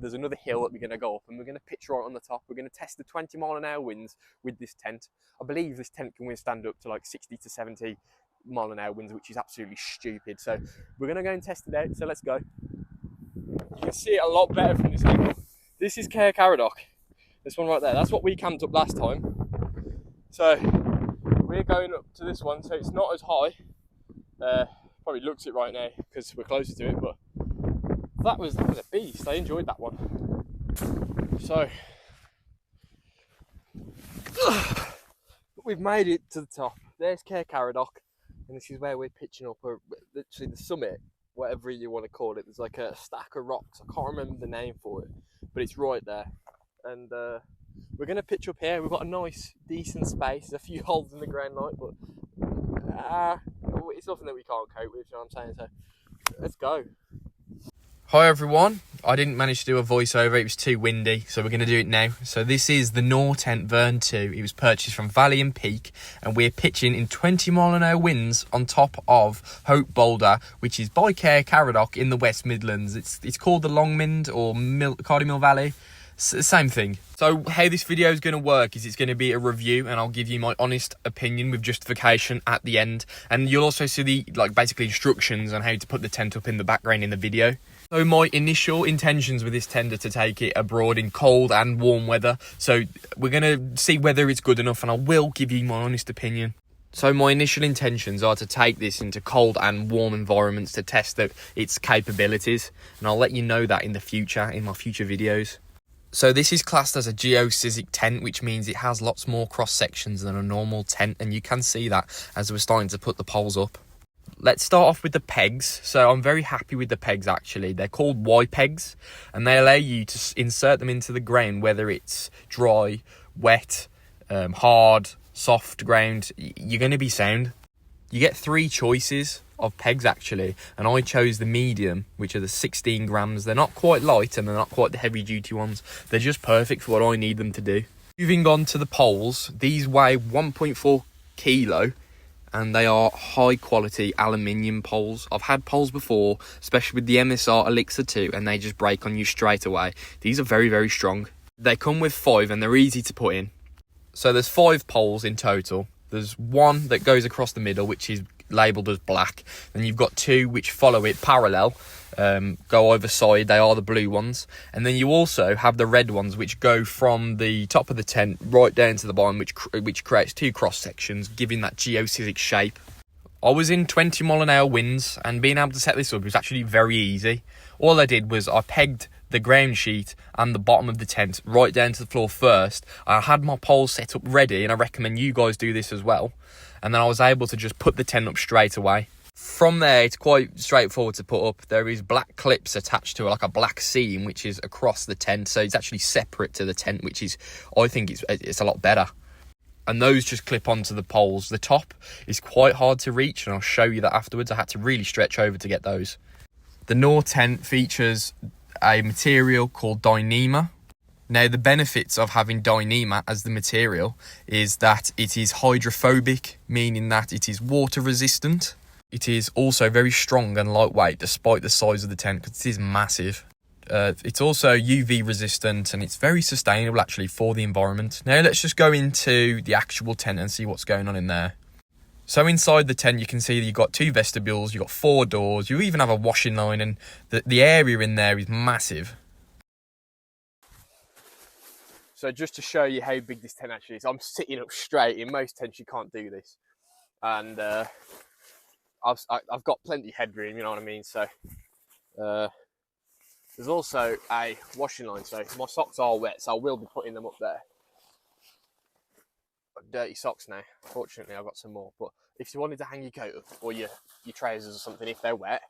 There's another hill that we're going to go up, and we're going to pitch right on the top. We're going to test the 20-mile-an-hour winds with this tent. I believe this tent can withstand up to like 60 to 70 mile an hour winds, which is absolutely stupid. So we're going to go and test it out. So let's go. You can see it a lot better from this angle. This is Caer Caradoc. This one right there. That's what we camped up last time. So we're going up to this one, so it's not as high. Probably looks it right now because we're closer to it, but that was a beast. I enjoyed that one. So we've made it to the top. There's Caer Caradoc, and this is where we're pitching up. Literally the summit, whatever you want to call it. There's like a stack of rocks. I can't remember the name for it, but it's right there. And we're going to pitch up here. We've got a nice, decent space. There's a few holes in the ground, like, but it's nothing that we can't cope with. You know what I'm saying? So let's go. Hi everyone, I didn't manage to do a voiceover, it was too windy, so we're going to do it now. So this is the Nortent Vern 2, it was purchased from Valley and Peak, and we're pitching in 20-mile-an-hour winds on top of Hope Boulder, which is by Caer Caradoc in the West Midlands. It's called the Longmynd or Cardigan Valley, same thing. So how this video is going to work is it's going to be a review, and I'll give you my honest opinion with justification at the end. And you'll also see the basically instructions on how to put the tent up in the background in the video. So my initial intentions with this tent are to take it abroad in cold and warm weather. So we're going to see whether it's good enough, and I will give you my honest opinion. So my initial intentions are to take this into cold and warm environments to test its capabilities. And I'll let you know that in the future, in my future videos. So this is classed as a geophysic tent, which means it has lots more cross sections than a normal tent. And you can see that as we're starting to put the poles up. Let's start off with the pegs. So I'm very happy with the pegs actually. They're called Y pegs, and they allow you to insert them into the ground, whether it's dry, wet, hard, soft ground. You're going to be sound. You get 3 choices of pegs actually, and I chose the medium, which are the 16 grams. They're not quite light and they're not quite the heavy duty ones. They're just perfect for what I need them to do. Moving on to the poles, these weigh 1.4 kilo. And they are high quality aluminium poles. I've had poles before, especially with the MSR Elixir 2, and they just break on you straight away. These are very, very strong. They come with 5 and they're easy to put in. So there's 5 poles in total. There's one that goes across the middle, which is labelled as black. Then you've got 2 which follow it parallel, go over side. They are the blue ones. And then you also have the red ones, which go from the top of the tent right down to the bottom, which creates 2 cross sections, giving that geophysic shape. I was in 20-mile-an-hour winds, and being able to set this up was actually very easy. All I did was I pegged the ground sheet and the bottom of the tent right down to the floor first. I had my poles set up ready, and I recommend you guys do this as well. And then I was able to just put the tent up straight away. From there, it's quite straightforward to put up. There is black clips attached to it, like a black seam, which is across the tent. So it's actually separate to the tent, which is, I think it's a lot better. And those just clip onto the poles. The top is quite hard to reach, and I'll show you that afterwards. I had to really stretch over to get those. The Nortent features a material called Dyneema. Now, the benefits of having Dyneema as the material is that it is hydrophobic, meaning that it is water resistant. It is also very strong and lightweight, despite the size of the tent, because it is massive. It's also UV resistant, and it's very sustainable actually for the environment. Now let's just go into the actual tent and see what's going on in there. So inside the tent, you can see that you've got 2 vestibules, you've got 4 doors, you even have a washing line, and the area in there is massive. So just to show you how big this tent actually is, I'm sitting up straight. In most tents you can't do this, and I've got plenty of headroom, you know what I mean. So there's also a washing line, so my socks are wet, so I will be putting them up there. Got dirty socks now. Fortunately, I've got some more. But if you wanted to hang your coat up, or your trousers or something, if they're wet,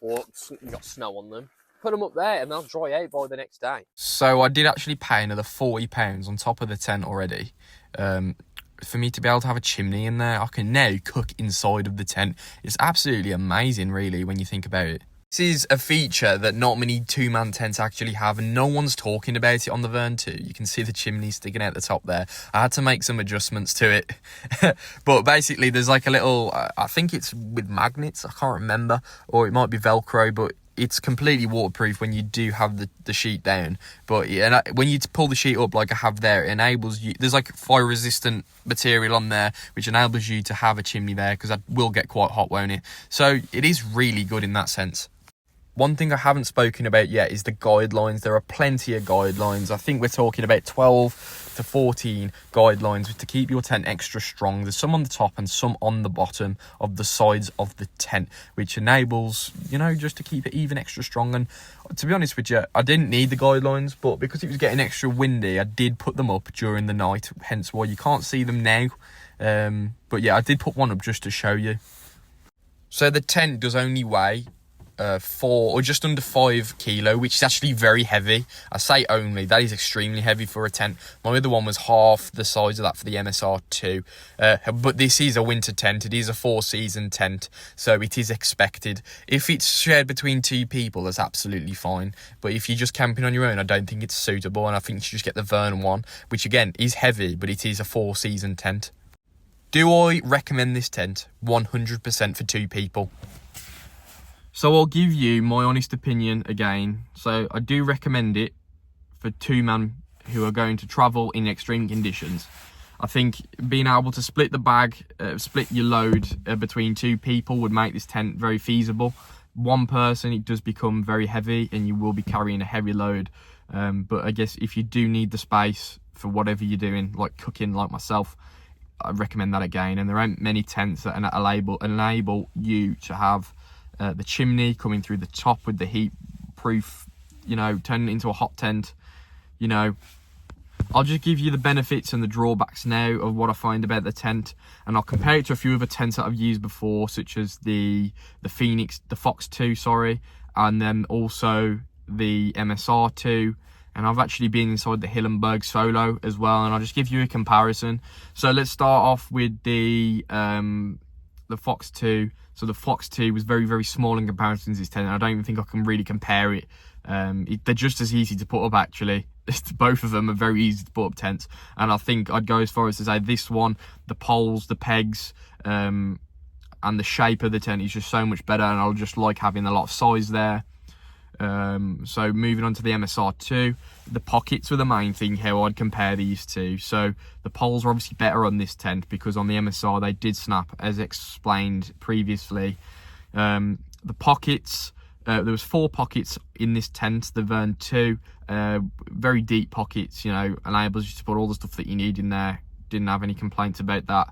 or you've got snow on them, put them up there and they'll dry out by the next day. So I did actually pay another £40 on top of the tent already. For me to be able to have a chimney in there, I can now cook inside of the tent. It's absolutely amazing, really, when you think about it. This is a feature that not many 2-man tents actually have, and no one's talking about it on the Vern 2. You can see the chimney sticking out the top there. I had to make some adjustments to it. But basically, there's like a little, I think it's with magnets, I can't remember, or it might be Velcro, but it's completely waterproof when you do have the sheet down, but when you pull the sheet up like I have there, it enables you, there's like fire resistant material on there which enables you to have a chimney there, because that will get quite hot, won't it? So it is really good in that sense. One thing I haven't spoken about yet is the guidelines. There are plenty of guidelines. I think we're talking about 12 to 14 guidelines to keep your tent extra strong. There's some on the top and some on the bottom of the sides of the tent, which enables, just to keep it even extra strong. And to be honest with you, I didn't need the guidelines, but because it was getting extra windy, I did put them up during the night, hence why you can't see them now. But yeah, I did put one up just to show you. So the tent does only weigh 4 or just under 5 kilo, which is actually very heavy. I say only, that is extremely heavy for a tent. My other one was half the size of that for the MSR2, but this is a winter tent. It is a 4-season tent, so it is expected. If it's shared between 2 people, that's absolutely fine, but if you're just camping on your own, I don't think it's suitable, and I think you should just get the Vern one, which again is heavy, but it is a 4-season tent. Do I recommend this tent? 100% for 2 people. So I'll give you my honest opinion again. So I do recommend it for 2 men who are going to travel in extreme conditions. I think being able to split the bag, split your load between 2 people would make this tent very feasible. 1 person, it does become very heavy and you will be carrying a heavy load. But I guess if you do need the space for whatever you're doing, like cooking like myself, I recommend that again. And there aren't many tents that enable you to have the chimney coming through the top with the heat proof, turning it into a hot tent. I'll just give you the benefits and the drawbacks now of what I find about the tent, and I'll compare it to a few other tents that I've used before, such as the Fox 2, and then also the MSR2, and I've actually been inside the Hillenberg Solo as well, and I'll just give you a comparison. So let's start off with the Fox 2. So the Fox 2 was very, very small in comparison to this tent, and I don't even think I can really compare it. They're just as easy to put up, actually. Both of them are very easy to put up tents, and I think I'd go as far as to say this one, the poles, the pegs, and the shape of the tent is just so much better, and I'll just like having a lot of size there. So moving on to the MSR2, the pockets were the main thing how I'd compare these two. So the poles are obviously better on this tent because on the MSR they did snap, as explained previously. The pockets, there was 4 pockets in this tent, the Vern 2, very deep pockets, enables you to put all the stuff that you need in there. Didn't have any complaints about that.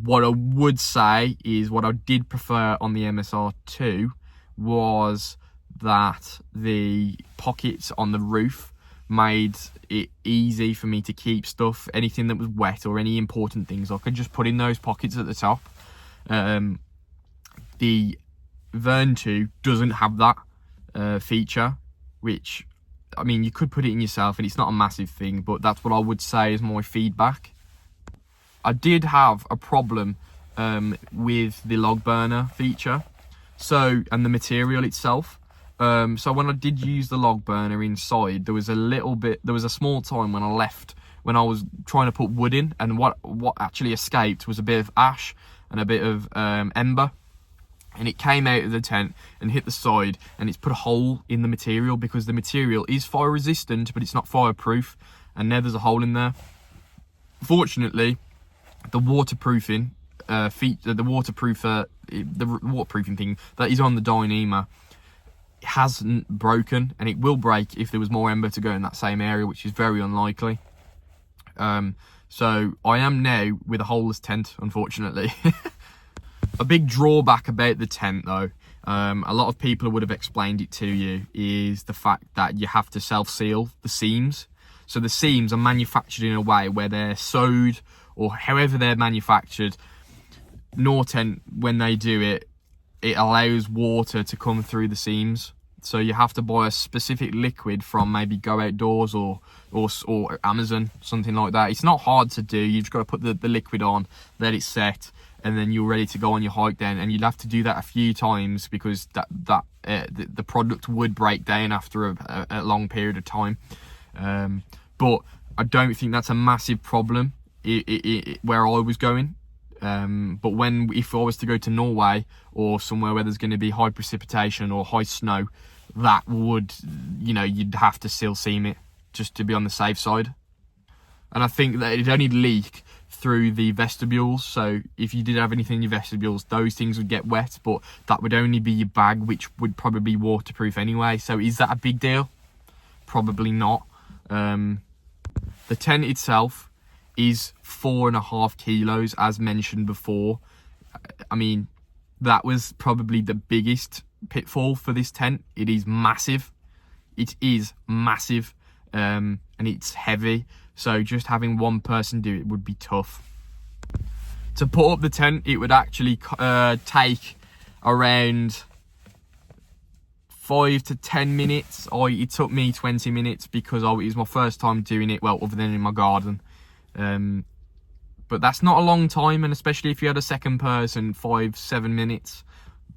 What I would say is what I did prefer on the MSR2 was that the pockets on the roof made it easy for me to keep stuff, anything that was wet or any important things I could just put in those pockets at the top. The Vern 2 doesn't have that feature, which, I mean, you could put it in yourself and it's not a massive thing, but that's what I would say is my feedback. I did have a problem with the log burner feature, and the material itself. So when I did use the log burner inside, there was a small time when I was trying to put wood in, and what actually escaped was a bit of ash and a bit of ember, and it came out of the tent and hit the side, and it's put a hole in the material because the material is fire resistant, but it's not fireproof, and now there's a hole in there. Fortunately, the waterproofing the waterproofing thing that is on the Dyneema hasn't broken, and it will break if there was more ember to go in that same area, which is very unlikely. So I am now with a holeless tent, unfortunately. A big drawback about the tent, though, a lot of people would have explained it to you, is the fact that you have to self-seal the seams. So the seams are manufactured in a way where they're sewed, or however they're manufactured. Nortent, when they do it, it allows water to come through the seams, so you have to buy a specific liquid from maybe Go Outdoors or Amazon, something like that. It's not hard to do. You've just got to put the liquid on, let it set, and then you're ready to go on your hike then. And you'd have to do that a few times because the product would break down after a long period of time. But I don't think that's a massive problem where I was going. But if I was to go to Norway or somewhere where there's going to be high precipitation or high snow, that would, you'd have to still seam it just to be on the safe side. And I think that it'd only leak through the vestibules. So if you did have anything in your vestibules, those things would get wet, but that would only be your bag, which would probably be waterproof anyway. So is that a big deal? Probably not. The tent itself is 4.5 kilos, as mentioned before. I mean, that was probably the biggest pitfall for this tent. It is massive. It is massive, and it's heavy. So just having one person do it would be tough. To put up the tent, it would actually take around 5 to 10 minutes. It took me 20 minutes because it was my first time doing it, well, other than in my garden. But that's not a long time, and especially if you had a second person, 5-7 minutes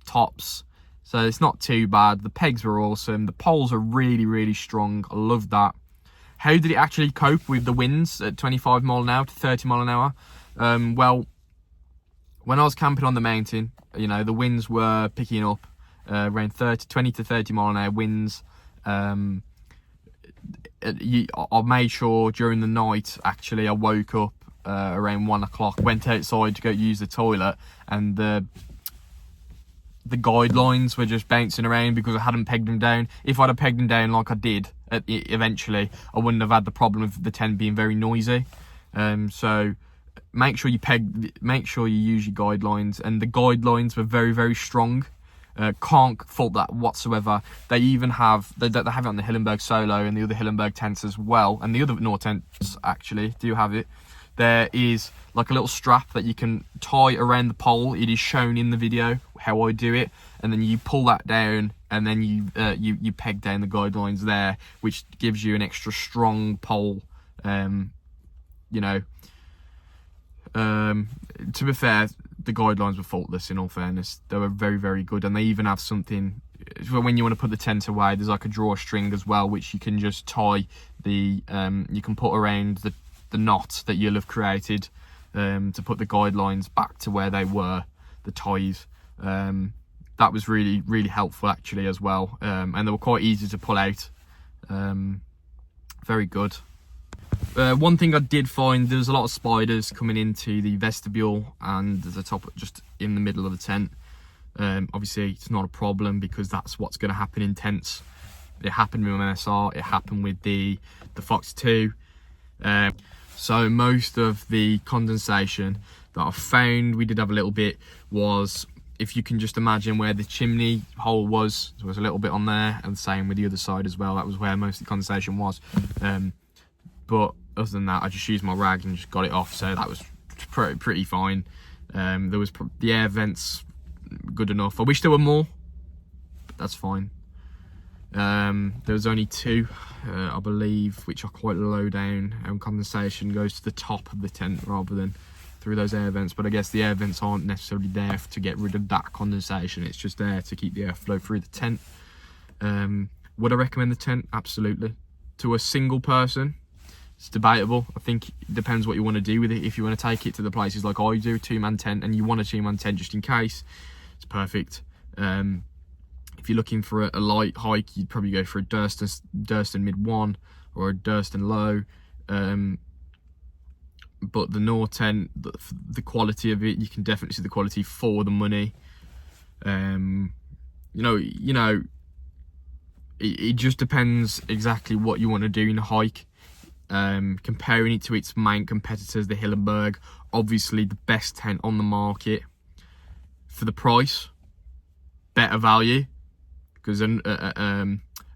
tops. So it's not too bad. The pegs were awesome. The poles are really, really strong. I love that. How did it actually cope with the winds at 25 mile an hour to 30 mile an hour? Well, when I was camping on the mountain, the winds were picking up around 20 to 30 mile an hour winds. I made sure during the night, actually, I woke up around 1 o'clock, went outside to go use the toilet, and the guidelines were just bouncing around because I hadn't pegged them down. If I'd have pegged them down like I did eventually, I wouldn't have had the problem of the tent being very noisy. So make sure you use your guidelines, and the guidelines were very, very strong. Can't fault that whatsoever. They even have they have it on the Hillenberg Solo and the other Hillenberg tents as well, and the other Nortents actually do have it. There is like a little strap that you can tie around the pole. It is shown in the video how I do it, and then you pull that down, and then you peg down the guidelines there, which gives you an extra strong pole. To be fair, the guidelines were faultless, in all fairness. They were very, very good, and they even have something when you want to put the tent away. There's like a drawstring as well, which you can just tie you can put around the knot that you'll have created to put the guidelines back to where they were, the ties. That was really, really helpful actually as well, and they were quite easy to pull out. Very good. One thing I did find, there was a lot of spiders coming into the vestibule and the top, just in the middle of the tent. Obviously it's not a problem because that's what's going to happen in tents. It happened with MSR, it happened with the Fox 2. So most of the condensation that I found, we did have a little bit, was, if you can just imagine where the chimney hole was, there was a little bit on there, and the same with the other side as well. That was where most of the condensation was. But other than that, I just used my rag and just got it off, so that was pretty fine. There was the air vents, good enough. I wish there were more, but that's fine. There was only 2, I believe, which are quite low down, and condensation goes to the top of the tent rather than through those air vents. But I guess the air vents aren't necessarily there to get rid of that condensation. It's just there to keep the airflow through the tent. Would I recommend the tent? Absolutely. To a single person, it's debatable. I think it depends what you want to do with it. If you want to take it to the places like I do, 2-man tent, and you want a 2-man tent just in case, it's perfect. If you're looking for a light hike, you'd probably go for a Durston Mid 1 or a Durston Low. But the Nortent, the quality of it, you can definitely see the quality for the money. It just depends exactly what you want to do in a hike. Comparing it to its main competitors, the Hillenberg, obviously the best tent on the market for the price, better value, because a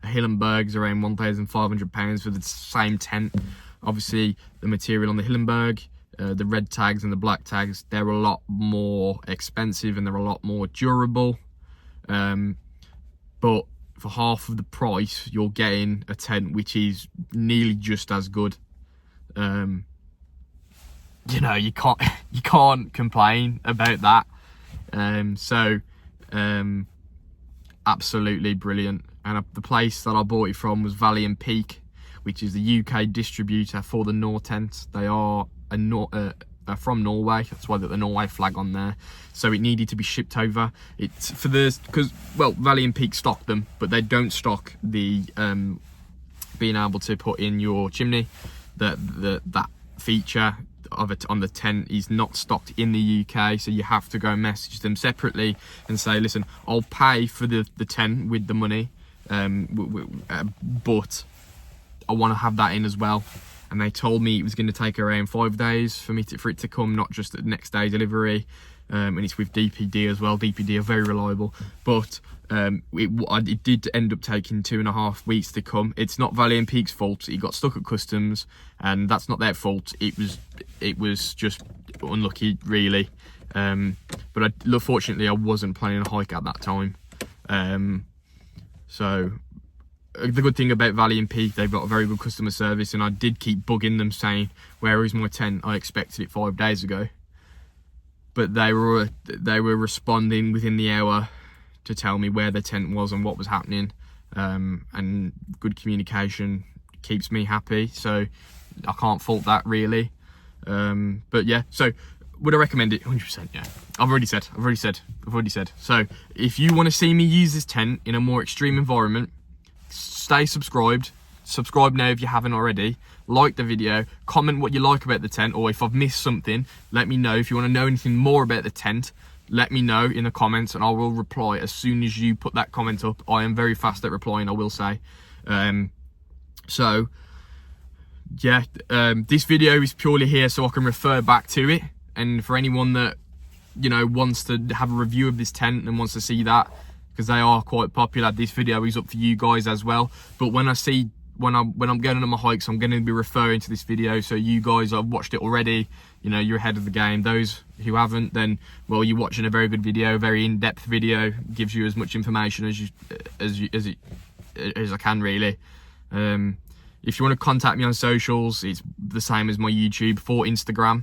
Hillenberg's around £1,500 for the same tent. Obviously the material on the Hillenberg, the red tags and the black tags, they're a lot more expensive and they're a lot more durable, but for half of the price you're getting a tent which is nearly just as good. You can't complain about that. Absolutely brilliant. And the place that I bought it from was Valley and Peak, which is the UK distributor for the Nortent. They are from Norway. That's why the Norway flag on there. So it needed to be shipped over. It's for the, because, well, Valley and Peak stock them, but they don't stock the being able to put in your chimney. That feature of it on the tent is not stocked in the UK, so you have to go and message them separately and say, listen, I'll pay for the tent with the money, but I want to have that in as well. And they told me it was going to take around 5 days for it to come, not just the next day delivery. And it's with DPD as well. DPD are very reliable, but it did end up taking 2.5 weeks to come. It's not Valley and Peak's fault. It got stuck at customs, and that's not their fault. It was just unlucky, really. But fortunately, I wasn't planning a hike at that time. So the good thing about Valley and Peak, they've got a very good customer service, and I did keep bugging them saying, where is my tent? I expected it 5 days ago. But they were responding within the hour to tell me where the tent was and what was happening. And good communication keeps me happy, so I can't fault that, really. But yeah, so would I recommend it? 100%, yeah. I've already said. So if you want to see me use this tent in a more extreme environment, stay subscribed. Subscribe now if you haven't already. Like the video, comment what you like about the tent, or if I've missed something, let me know. If you want to know anything more about the tent, let me know in the comments, and I will reply as soon as you put that comment up. I am very fast at replying, I will say. So yeah, this video is purely here so I can refer back to it, and for anyone that, you know, wants to have a review of this tent and wants to see that, because they are quite popular, this video is up for you guys as well. But when I'm going on my hikes, I'm going to be referring to this video, so you guys have watched it already, you know, you're ahead of the game. Those who haven't, then, well, you're watching a very good video, very in-depth video, gives you as much information as I can, really. If you want to contact me on socials, it's the same as my YouTube for Instagram.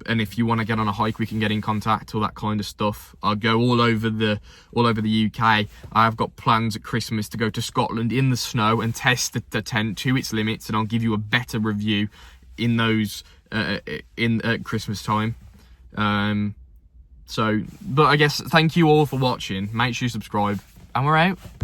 And if you want to get on a hike, we can get in contact, all that kind of stuff. I'll go all over the UK. I've got plans at Christmas to go to Scotland in the snow and test the tent to its limits, and I'll give you a better review in those at Christmas time. But I guess thank you all for watching. Make sure you subscribe, and we're out.